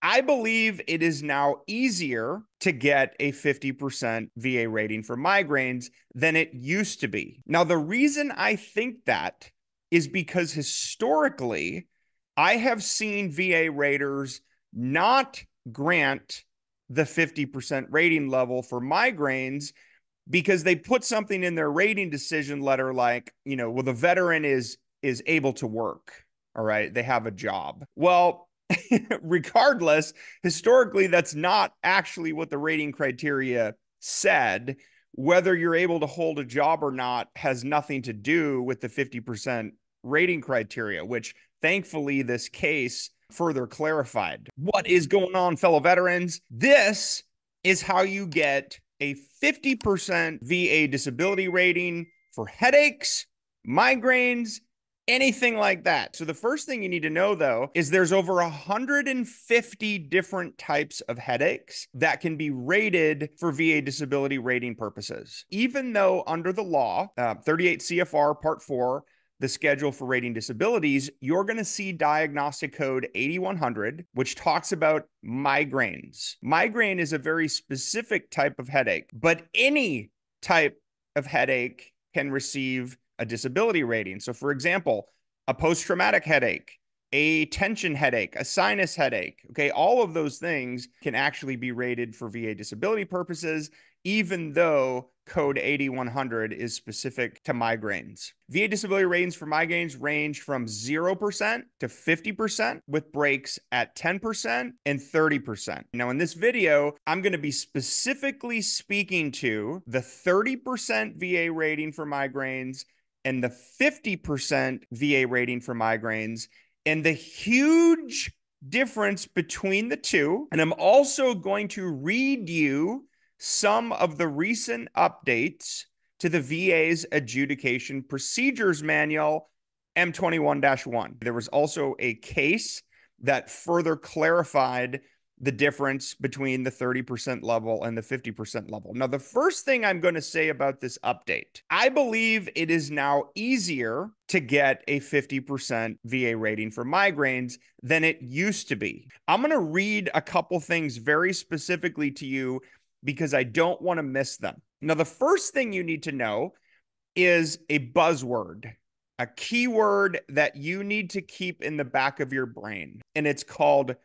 I believe it is now easier to get a 50% VA rating for migraines than it used to be. Now, the reason I think that is because historically, I have seen VA raters not grant the 50% rating level for migraines because they put something in their rating decision letter like, well, the veteran is able to work. All right, they have a job. Well, regardless, historically, that's not actually what the rating criteria said. Whether you're able to hold a job or not has nothing to do with the 50% rating criteria, which thankfully this case further clarified. What is going on, fellow veterans? This is how you get a 50% VA disability rating for headaches, migraines, anything like that. So the first thing you need to know, though, is there's over 150 different types of headaches that can be rated for VA disability rating purposes. Even though under the law, 38 CFR Part 4, the schedule for rating disabilities, you're going to see diagnostic code 8100, which talks about migraines. Migraine is a very specific type of headache, but any type of headache can receive a disability rating. So for example, a post-traumatic headache, a tension headache, a sinus headache, okay, all of those things can actually be rated for VA disability purposes, even though code 8100 is specific to migraines. VA disability ratings for migraines range from 0% to 50%, with breaks at 10% and 30%. Now, in this video, I'm going to be specifically speaking to the 30% VA rating for migraines and the 50% VA rating for migraines, and the huge difference between the two. And I'm also going to read you some of the recent updates to the VA's Adjudication Procedures Manual, M21-1. There was also a case that further clarified the difference between the 30% level and the 50% level. Now, the first thing I'm going to say about this update, I believe it is now easier to get a 50% VA rating for migraines than it used to be. I'm going to read a couple things very specifically to you because I don't want to miss them. Now, the first thing you need to know is a buzzword, a keyword that you need to keep in the back of your brain, and it's called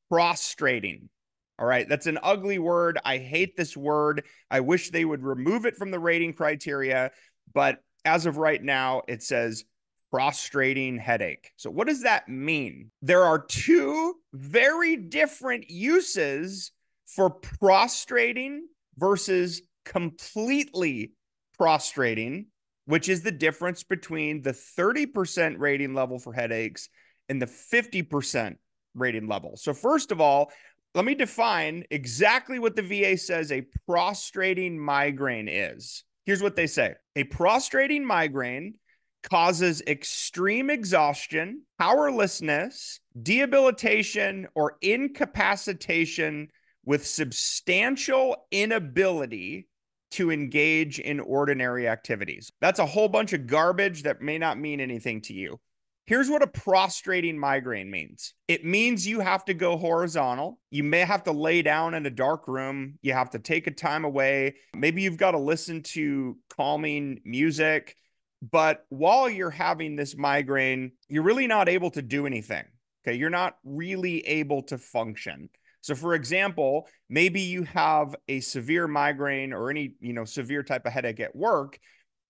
prostrating. All right, that's an ugly word. I hate this word. I wish they would remove it from the rating criteria, but as of right now, it says prostrating headache. So what does that mean? There are two very different uses for prostrating versus completely prostrating, which is the difference between the 30% rating level for headaches and the 50% rating level. So first of all, let me define exactly what the VA says a prostrating migraine is. Here's what they say. A prostrating migraine causes extreme exhaustion, powerlessness, debilitation, or incapacitation with substantial inability to engage in ordinary activities. That's a whole bunch of garbage that may not mean anything to you. Here's what a prostrating migraine means. It means you have to go horizontal. You may have to lay down in a dark room. You have to take a time away. Maybe you've got to listen to calming music. But while you're having this migraine, you're really not able to do anything. Okay, you're not really able to function. So for example, maybe you have a severe migraine or any, severe type of headache at work,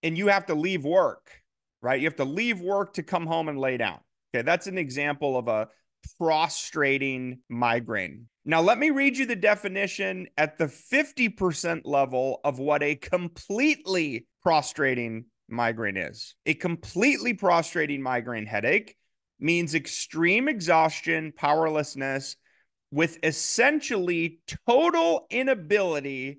and you have to leave work, right? You have to leave work to come home and lay down. Okay, that's an example of a prostrating migraine. Now, let me read you the definition at the 50% level of what a completely prostrating migraine is. A completely prostrating migraine headache means extreme exhaustion, powerlessness, with essentially total inability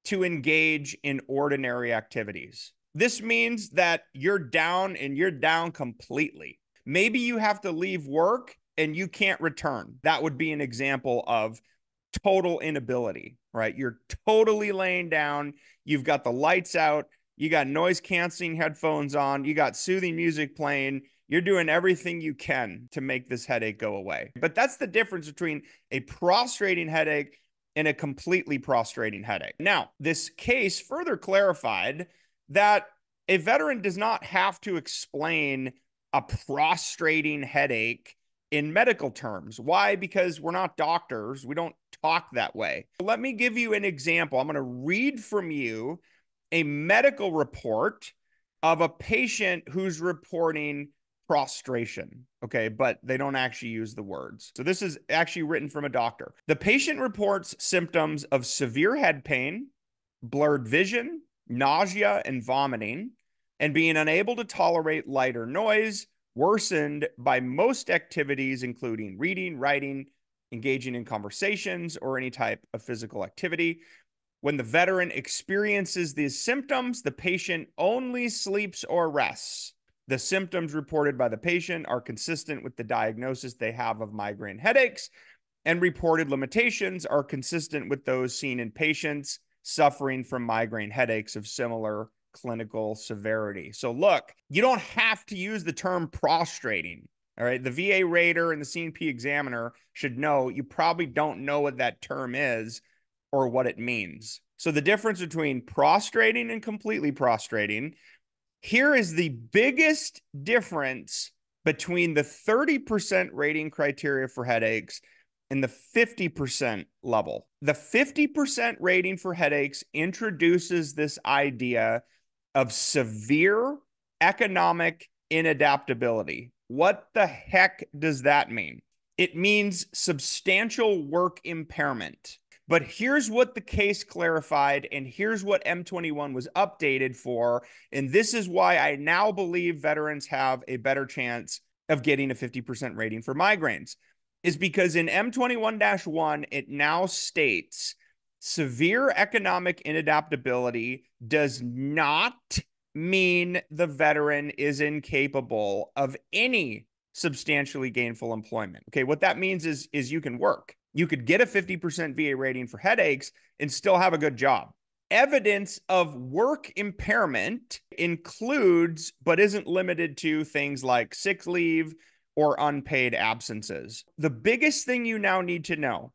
to engage in ordinary activities. This means that you're down and you're down completely. Maybe you have to leave work and you can't return. That would be an example of total inability, right? You're totally laying down. You've got the lights out. you got noise canceling headphones on, you got soothing music playing, you're doing everything you can to make this headache go away. But that's the difference between a prostrating headache and a completely prostrating headache. Now, this case further clarified that a veteran does not have to explain a prostrating headache in medical terms. Why? Because we're not doctors. We don't talk that way. Let me give you an example. I'm going to read from you a medical report of a patient who's reporting prostration. Okay, but they don't actually use the words. So this is actually written from a doctor. The patient reports symptoms of severe head pain, blurred vision, nausea, and vomiting, and being unable to tolerate light or noise, worsened by most activities, including reading, writing, engaging in conversations, or any type of physical activity. When the veteran experiences these symptoms, the patient only sleeps or rests. The symptoms reported by the patient are consistent with the diagnosis they have of migraine headaches, and reported limitations are consistent with those seen in patients suffering from migraine headaches of similar clinical severity. So look, you don't have to use the term prostrating. All right. The VA rater and the C&P examiner should know. You probably don't know what that term is or what it means. So the difference between prostrating and completely prostrating, here is the biggest difference between the 30% rating criteria for headaches and the 50% level. The 50% rating for headaches introduces this idea of severe economic inadaptability. What the heck does that mean? It means substantial work impairment. But here's what the case clarified, and here's what M21 was updated for. And this is why I now believe veterans have a better chance of getting a 50% rating for migraines, is because in M21-1, it now states severe economic inadaptability does not mean the veteran is incapable of any substantially gainful employment. Okay, what that means is you can work. You could get a 50% VA rating for headaches and still have a good job. Evidence of work impairment includes, but isn't limited to, things like sick leave or unpaid absences. The biggest thing you now need to know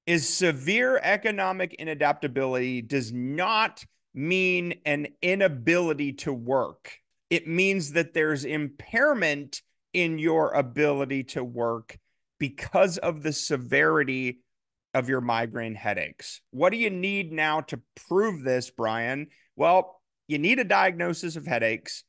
is severe economic inadaptability does not mean an inability to work. It means that there's impairment in your ability to work because of the severity of your migraine headaches. What do you need now to prove this, Brian? Well, you need a diagnosis of headaches.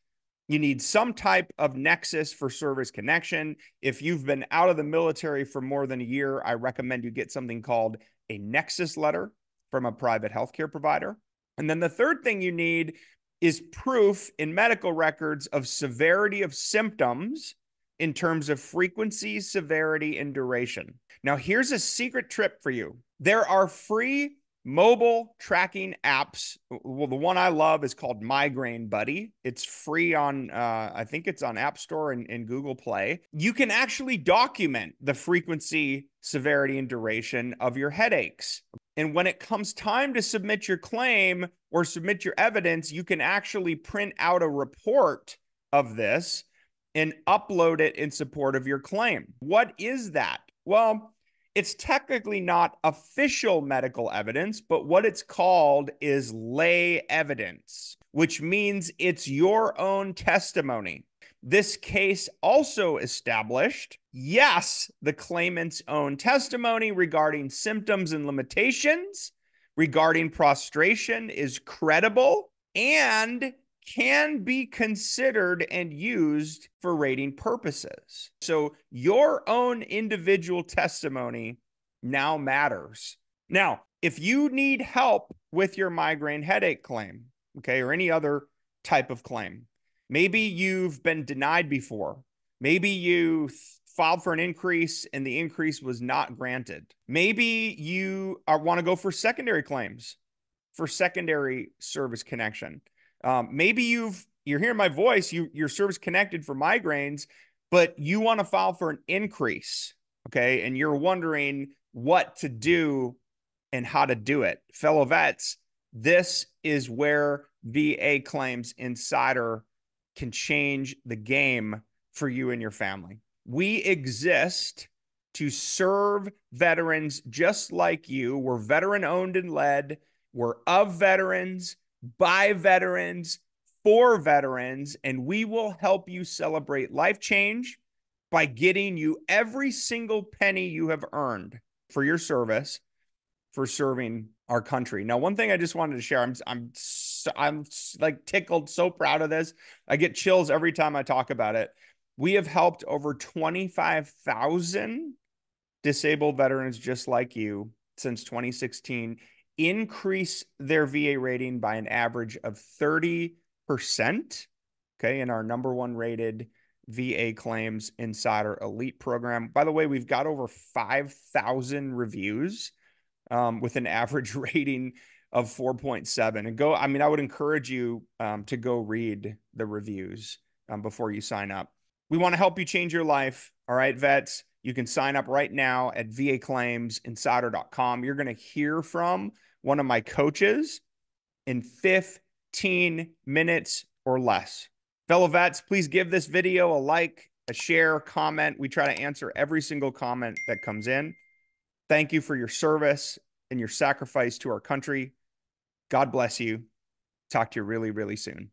You need some type of nexus for service connection. If you've been out of the military for more than a year, I recommend you get something called a nexus letter from a private healthcare provider. And then the third thing you need is proof in medical records of severity of symptoms in terms of frequency, severity, and duration. Now, here's a secret trip for you. There are free mobile tracking apps. Well, the one I love is called Migraine Buddy. It's free on, I think it's on App Store and Google Play. You can actually document the frequency, severity, and duration of your headaches. And when it comes time to submit your claim or submit your evidence, you can actually print out a report of this and upload it in support of your claim. What is that? Well, it's technically not official medical evidence, but what it's called is lay evidence, which means it's your own testimony. This case also established, yes, the claimant's own testimony regarding symptoms and limitations regarding prostration is credible and can be considered and used for rating purposes. So your own individual testimony now matters. Now, if you need help with your migraine headache claim, okay, or any other type of claim, maybe you've been denied before. Maybe you filed for an increase and the increase was not granted. Maybe you want to go for secondary claims for secondary service connection. Maybe you're hearing my voice, you're service connected for migraines, but you want to file for an increase, okay? And you're wondering what to do and how to do it. Fellow vets, this is where VA Claims Insider can change the game for you and your family. We exist to serve veterans just like you. We're veteran owned and led. We're of veterans, by veterans, for veterans, and we will help you celebrate life change by getting you every single penny you have earned for your service, for serving our country. Now, one thing I just wanted to share, I'm like tickled, so proud of this. I get chills every time I talk about it. We have helped over 25,000 disabled veterans just like you since 2016 increase their VA rating by an average of 30%. Okay, in our number one rated VA Claims Insider Elite program. By the way, we've got over 5,000 reviews with an average rating of 4.7. And go, I mean, I would encourage you to go read the reviews before you sign up. We want to help you change your life. All right, vets, you can sign up right now at vaclaimsinsider.com. You're going to hear from one of my coaches in 15 minutes or less. Fellow vets, please give this video a like, a share, comment. We try to answer every single comment that comes in. Thank you for your service and your sacrifice to our country. God bless you. Talk to you really, really soon.